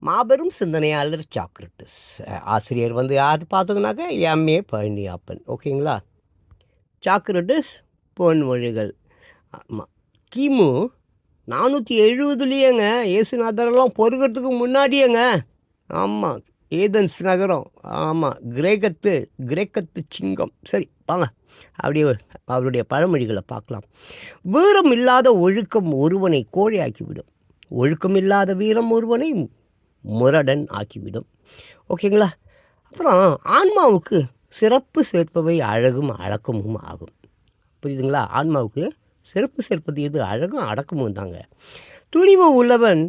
மாபெரும் சிந்தனையாளர் சாக்ரட்டிஸ். ஆசிரியர் வந்து யார் பார்த்தோங்கனாக்கா, எம்.ஏ. பழனியப்பன். ஓகேங்களா? சாக்ரட்டிஸ் பொன்மொழிகள். ஆமா. கிமு 470லேயேங்க இயேசுநாதரெல்லாம் பொறுக்கிறதுக்கு முன்னாடியேங்க. ஆமாம். ஏதென்ஸ் நகரம். ஆமாம். கிரேக்கத்து சிங்கம். சரி வாங்க, அப்படியே அவருடைய பழமொழிகளை பார்க்கலாம். வீரம் இல்லாத ஒழுக்கம் ஒருவனை கோழையாக்கிவிடும். ஒழுக்கம் இல்லாத வீரம் ஒருவனை முரடன் ஆக்கிவிடும். ஓகேங்களா? அப்புறம் ஆன்மாவுக்கு சிறப்பு சேர்ப்பவை அழகும் அடக்கமும் ஆகும். புரியுதுங்களா? ஆன்மாவுக்கு சிறப்பு சேர்ப்பது எது? அழகும் அடக்கமும் தாங்க. துணிவு உள்ளவன்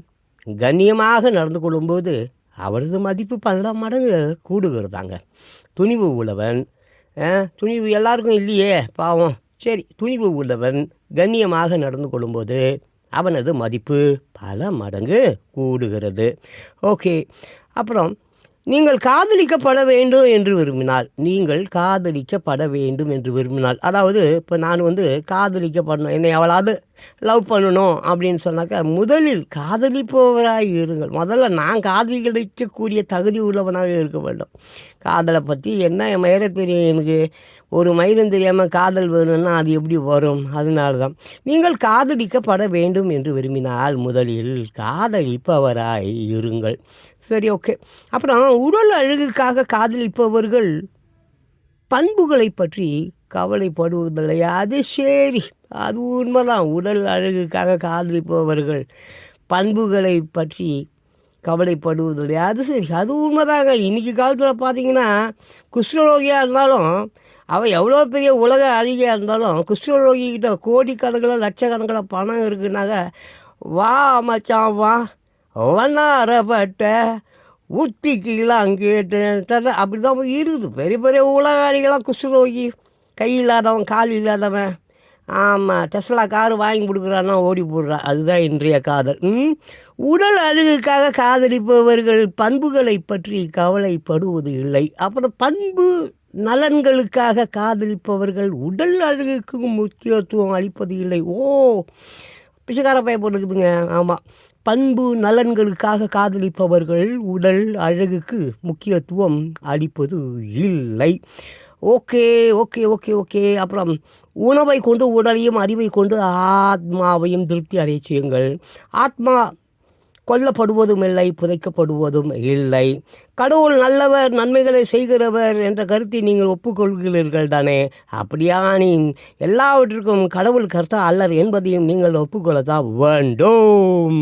கண்ணியமாக நடந்து கொள்ளும்போது அவரது மதிப்பு 12 மடங்கு கூடுகிறதாங்க. துணிவு உள்ளவன், துணிவு எல்லாருக்கும் இல்லையே பாவம். சரி, துணிவு உள்ளவன் கண்ணியமாக நடந்து கொள்ளும்போது அவனது மதிப்பு பல மடங்கு கூடுகிறது. ஓகே. அப்புறம் நீங்கள் காதலிக்கப்பட வேண்டும் என்று விரும்பினால், அதாவது இப்போ நான் வந்து காதலிக்கப்படணும், என்னை எவளாவது லவ் பண்ணணும் அப்படின்னு சொன்னாக்கா, முதலில் காதலிப்பவராக இருங்கள். முதல்ல நான் காதலிக்கக்கூடிய தகுதி உள்ளவனாக இருக்க வேண்டும். காதலை பற்றி என்ன என் மயிரை தெரியும் எனக்கு, ஒரு மயிரும் தெரியாமல் காதல் வேணும்னா அது எப்படி வரும்? அதனால தான் நீங்கள் காதலிக்கப்பட வேண்டும் என்று விரும்பினால் முதலில் காதலிப்பவராய் இருங்கள். சரி, ஓகே. அப்புறம் உடல் அழகுக்காக காதலிப்பவர்கள் பண்புகளை பற்றி கவலைப்படுவதில்லை. அது சரி, அது உண்மைதான். உடல் அழகுக்காக காதலிப்பவர்கள் பண்புகளை பற்றி கவலைப்படுவதில்லை. அது சரி, அது உண்மைதாங்க. இன்றைக்கி காலத்தில் பார்த்தீங்கன்னா, குஷ்டரோகியாக இருந்தாலும் அவன் எவ்வளோ பெரிய உலக அழகியாக இருந்தாலும் குஷ்டரோகிக்கிட்ட கோடிக்கணக்கில் லட்சக்கணக்கில் பணம் இருக்குனாக்க, வா மச்சான் வா, வண்ணாரப்பட்ட ஊத்திக்கலாம் கேட்டு அப்படி தான் இருக்குது. பெரிய பெரிய உலகாளிகளாம் குஷ்டரோகி, கை இல்லாதவன் கால் இல்லாதவன், ஆமாம், டெஸ்லா காரு வாங்கி கொடுக்குறான்னா ஓடி போடுறான். அதுதான் இன்றைய காதல். உடல் அழகுக்காக காதலிப்பவர்கள் பண்புகளை பற்றி கவலைப்படுவது இல்லை. அப்புறம் பண்பு நலன்களுக்காக காதலிப்பவர்கள் உடல் அழகுக்கு முக்கியத்துவம் அளிப்பது இல்லை. பிச்சைக்கார பையன் போட்டுக்குதுங்க. ஆமாம். பண்பு நலன்களுக்காக காதலிப்பவர்கள் உடல் அழகுக்கு முக்கியத்துவம் அளிப்பது இல்லை. ஓகே ஓகே ஓகே ஓகே அப்புறம் உணவை கொண்டு உடலையும் அறிவை கொண்டு ஆத்மாவையும் திருப்தி அடைய செய்யுங்கள். ஆத்மா கொல்லப்படுவதும் இல்லை, புதைக்கப்படுவதும் இல்லை. கடவுள் நல்லவர், நன்மைகளை செய்கிறவர் என்ற கருத்தை நீங்கள் ஒப்புக்கொள்கிறீர்கள் தானே? அப்படியா? நீ எல்லாவற்றிற்கும் கடவுள் கர்த்தா அல்லர் என்பதையும் நீங்கள் ஒப்புக்கொள்ளத்தான் வேண்டும்.